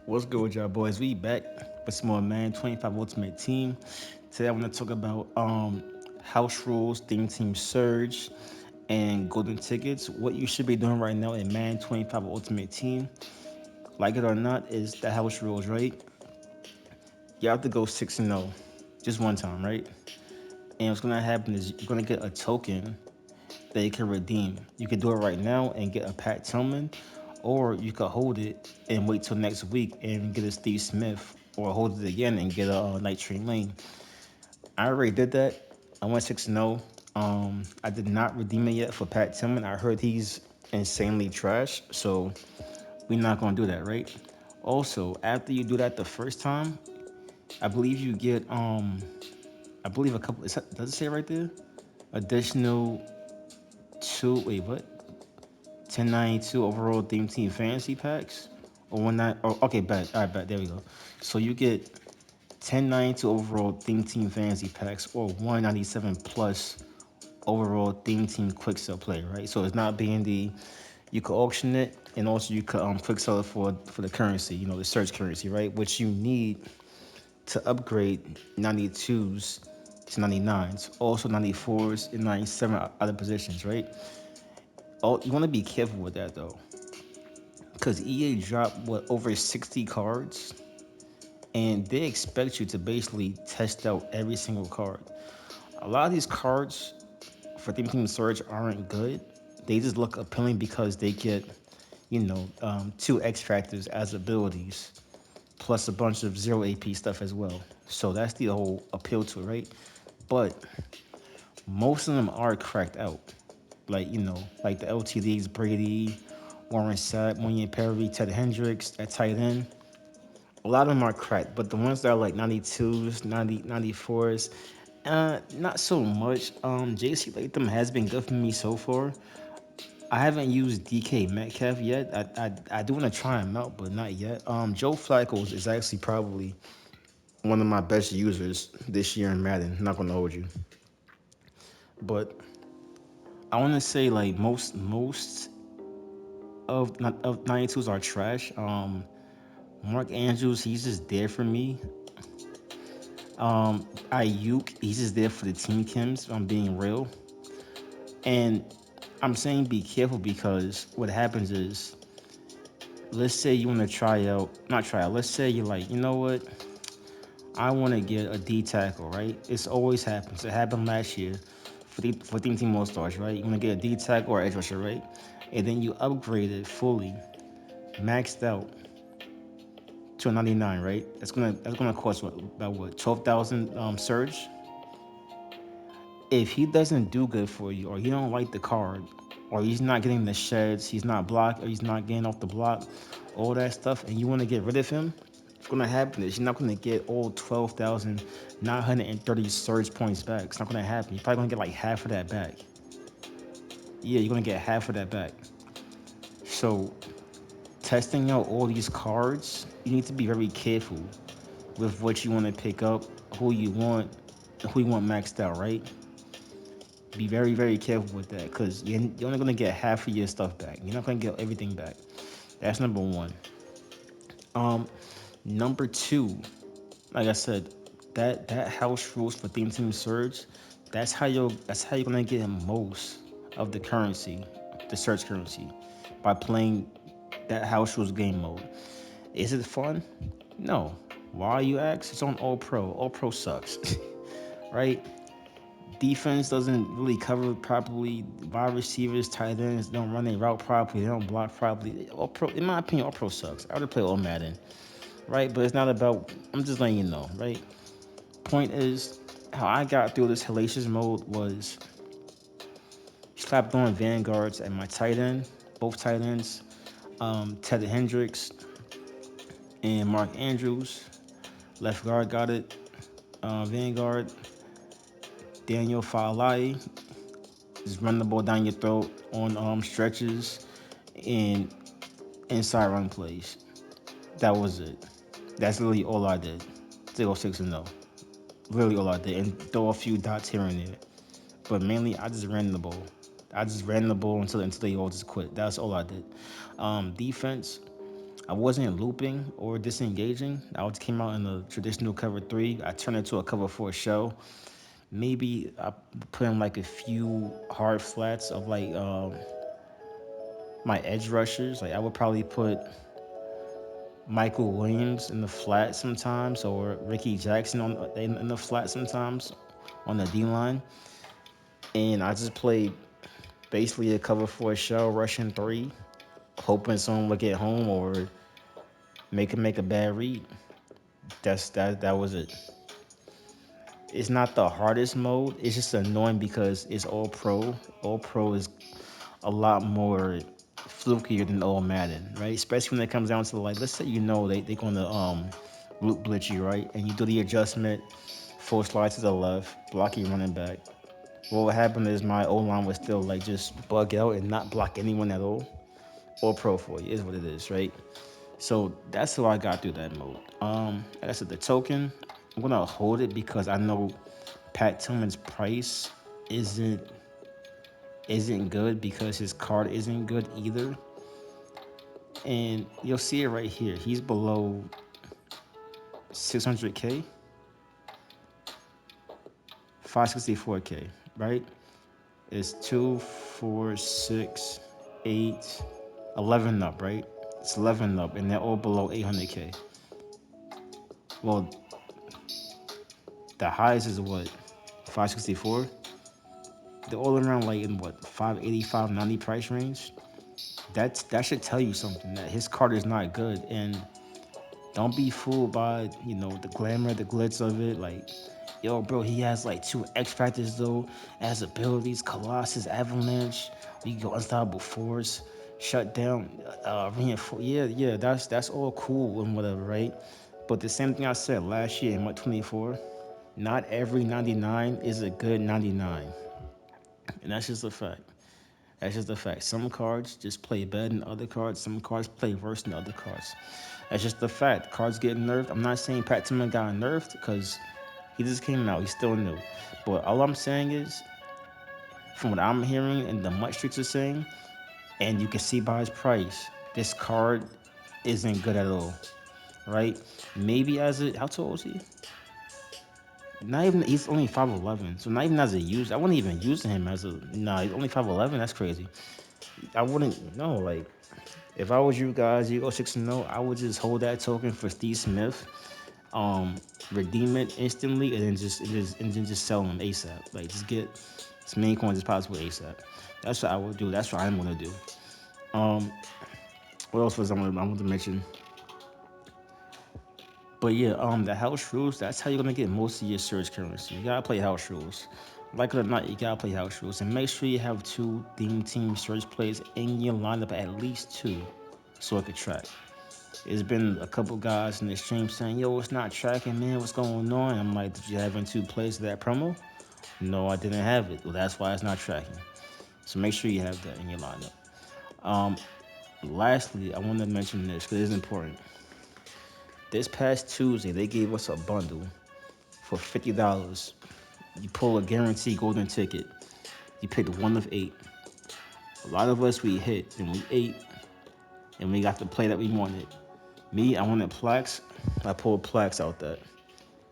What's good with y'all boys? We back with some more Man 25 Ultimate Team. Today I want to talk about house rules, theme team surge, and golden tickets. What you should be doing right now in Man 25 Ultimate Team, like it or not, is the house rules, right? You have to go 6-0 just one time, right? And what's gonna happen is you're gonna get a token that you can redeem. You can do it right now and get a Pat Tillman, or you could hold it and wait till next week and get a Steve Smith, or hold it again and get a Night Train Lane. I already did that. I went 6-0. I did not redeem it yet for Pat Tillman. I heard he's insanely trash, so we're not gonna do that, right? Also, after you do that the first time, I believe you get I believe a couple. Does it say right there? Additional two. Wait, what? 1092 overall theme team fantasy packs, or one nine. Oh, okay, bet. All right, bet. There we go. So you get 1092 overall theme team fantasy packs, or 197 plus overall theme team quick sell play. Right. So it's not being the. You could auction it, and also you could quick sell it for the currency. You know, the search currency, right? Which you need to upgrade 92s to 99s, also 94s and 97 other positions, right? Oh, you want to be careful with that though, because EA dropped what over 60 cards, and they expect you to basically test out every single card. A lot of these cards for Team Surge aren't good. They just look appealing because they get, two X factors as abilities, plus a bunch of zero AP stuff as well. So that's the whole appeal to it, right? But most of them are cracked out. Like the LTDs, Brady, Warren Sapp, Munye Perry, Ted Hendricks at tight end. A lot of them are cracked, but the ones that are like 92s, 94s, not so much. JC Latham has been good for me so far. I haven't used DK Metcalf yet. I do want to try him out, but not yet. Joe Flacco is actually probably one of my best users this year in Madden. Not gonna hold you, but I want to say like most of 92s are trash. Mark Andrews, he's just there for me. Ayuk, he's just there for the team chems. If I'm being real, and I'm saying be careful because what happens is, let's say you want to try out, not try out. Let's say you're like, you know what, I want to get a D tackle, right? It's always happens. It happened last year for Team All Stars, right? You want to get a D tackle or edge rusher, right? And then you upgrade it fully, maxed out to a 99, right? That's gonna cost about what 12,000 surge. If he doesn't do good for you, or you don't like the card, or he's not getting the sheds, he's not blocked, or he's not getting off the block, all that stuff, and you want to get rid of him, what's gonna happen is you're not gonna get all 12,930 surge points back. It's not gonna happen. You're probably gonna get like half of that back. Yeah, you're gonna get half of that back. So testing out all these cards, you need to be very careful with what you want to pick up, who you want, who you want maxed out, right? Be very, very careful with that because you're only gonna get half of your stuff back. You're not gonna get everything back. That's number one. Um, Number two, like I said, that house rules for theme team surge. That's how you're gonna get most of the currency, the search currency, by playing that house rules game mode. Is it fun? No. Why you ask? It's on All Pro. All Pro sucks, right? Defense doesn't really cover properly. Wide receivers, tight ends don't run their route properly. They don't block properly. All Pro, in my opinion, All Pro sucks. I would play All Madden, right? But it's not about. I'm just letting you know, right? Point is, how I got through this hellacious mode was slapped on Vanguards at my tight end, both tight ends, Ted Hendricks and Mark Andrews. Left guard got it. Vanguard, Daniel Falai, just run the ball down your throat on stretches and inside run plays. That was it. That's literally all I did to go 6-0. Literally all I did, and throw a few dots here and there. But mainly, I just ran the ball. I just ran the ball until they all just quit. That's all I did. Defense. I wasn't looping or disengaging. I just came out in the traditional cover three. I turned it to a cover four shell. Maybe I put in like a few hard flats of like my edge rushers. Like I would probably put Michael Williams in the flat sometimes, or Ricky Jackson in the flat sometimes on the D line, and I just played basically a cover four shell rushing three, hoping someone would get home or make a bad read. That was it. It's not the hardest mode. It's just annoying because it's all pro. All pro is a lot more flukier than old Madden, right? Especially when it comes down to like, let's say you know they're gonna root blitz you, right? And you do the adjustment, full slide to the left, block your running back. What would happen is my O line would still like just bug out and not block anyone at all. All pro for you is what it is, right? So that's how I got through that mode. Like I said, the token, I'm gonna hold it because I know Pat Tillman's price isn't isn't good because his card isn't good either. And you'll see it right here. He's below 600K, 564K, right? It's 2, 4, 6, 8, 11 up, right? It's 11 up, and they're all below 800K. Well, the highest is what? 564? They're all around like in what, 580, 590 price range? That should tell you something that his card is not good, and don't be fooled by the glamour, the glitz of it. Like, yo, bro, he has like two X factors though, as abilities: Colossus, Avalanche. We can go unstoppable force, shut down, reinforce. Yeah, yeah, that's all cool and whatever, right? But the same thing I said last year in my 24. Not every 99 is a good 99, and that's just a fact. That's just a fact. Some cards just play better than other cards. Some cards play worse than other cards. That's just the fact. Cards get nerfed. I'm not saying Pat Tillman got nerfed because he just came out. He's still new. But all I'm saying is, from what I'm hearing and the Mutt Streets are saying, and you can see by his price, this card isn't good at all. Right? Maybe as a, how tall is he? Not even, he's only 5'11. So not even as a user. I wouldn't even use him as a, nah, he's only 5'11. That's crazy. I wouldn't know. Like, if I was you guys, you go 6-0, I would just hold that token for Steve Smith, um, redeem it instantly, and then just sell them ASAP. Like, just get as many coins as possible ASAP. That's what I would do. That's what I'm gonna do. Um, what else was I want to mention? But yeah, the house rules. That's how you're gonna get most of your surge currency. You gotta play house rules. Like it or not, you gotta play house rules, and make sure you have two theme team surge plays in your lineup, at least two, so it could track. There's been a couple guys in the stream saying, "Yo, it's not tracking, man. What's going on?" I'm like, "Did you have two plays of that promo?" No, I didn't have it. Well, that's why it's not tracking. So make sure you have that in your lineup. Um, Lastly, I want to mention this because it's important. This past Tuesday, they gave us a bundle for $50. You pull a guaranteed golden ticket. You picked one of eight. A lot of us we hit and we ate and we got the play that we wanted. Me, I wanted Plax. I pulled Plax out that.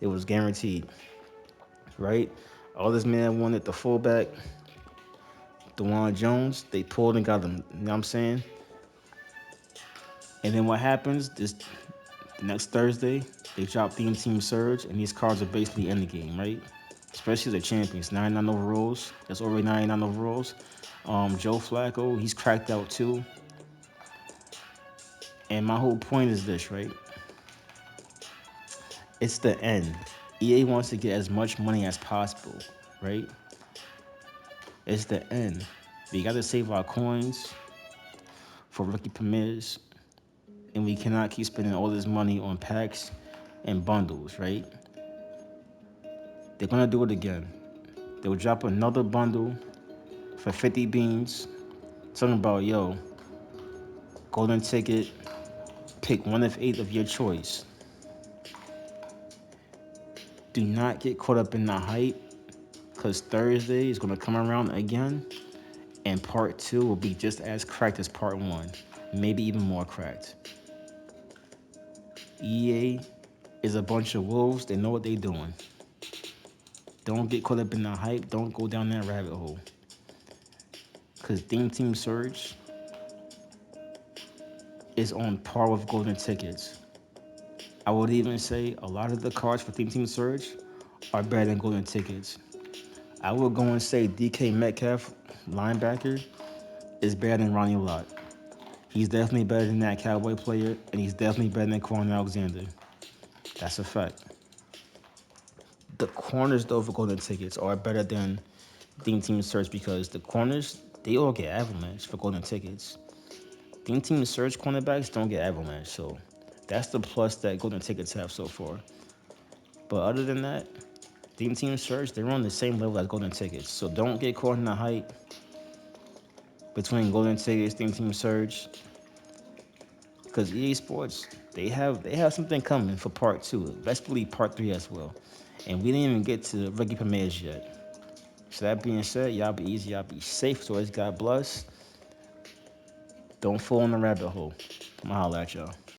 It was guaranteed, right? All this man wanted the fullback, Dewan Jones. They pulled and got him. You know what I'm saying? And then what happens? The next Thursday, they drop Theme Team Surge, and these cards are basically in the game, right? Especially the champions, 99 overalls. That's already 99 overalls. Joe Flacco, he's cracked out too. And my whole point is this, right? It's the end. EA wants to get as much money as possible, right? It's the end. We got to save our coins for rookie premieres, and we cannot keep spending all this money on packs and bundles, right? They're gonna do it again. They'll drop another bundle for 50 beans. Talking about, yo, golden ticket, pick one of eight of your choice. Do not get caught up in the hype, because Thursday is gonna come around again, and part two will be just as cracked as part one, maybe even more cracked. EA is a bunch of wolves. They know what they're doing. Don't get caught up in the hype. Don't go down that rabbit hole. Because Theme Team Surge is on par with golden tickets. I would even say a lot of the cards for Theme Team Surge are better than golden tickets. I would go and say DK Metcalf, linebacker, is better than Ronnie Lott. He's definitely better than that Cowboy player, and he's definitely better than Quan Alexander. That's a fact. The corners, though, for golden tickets are better than Theme Team Search because the corners, they all get avalanche for golden tickets. Theme Team Search cornerbacks don't get avalanche, so that's the plus that golden tickets have so far. But other than that, Theme Team Search, they're on the same level as golden tickets. So don't get caught in the hype between golden tickets, Theme Team Surge, because EA Sports they have something coming for part two. Let's believe part three as well. And we didn't even get to rookie premieres yet. So that being said, y'all be easy, y'all be safe. So as God bless. Don't fall in the rabbit hole. I'ma holla at y'all.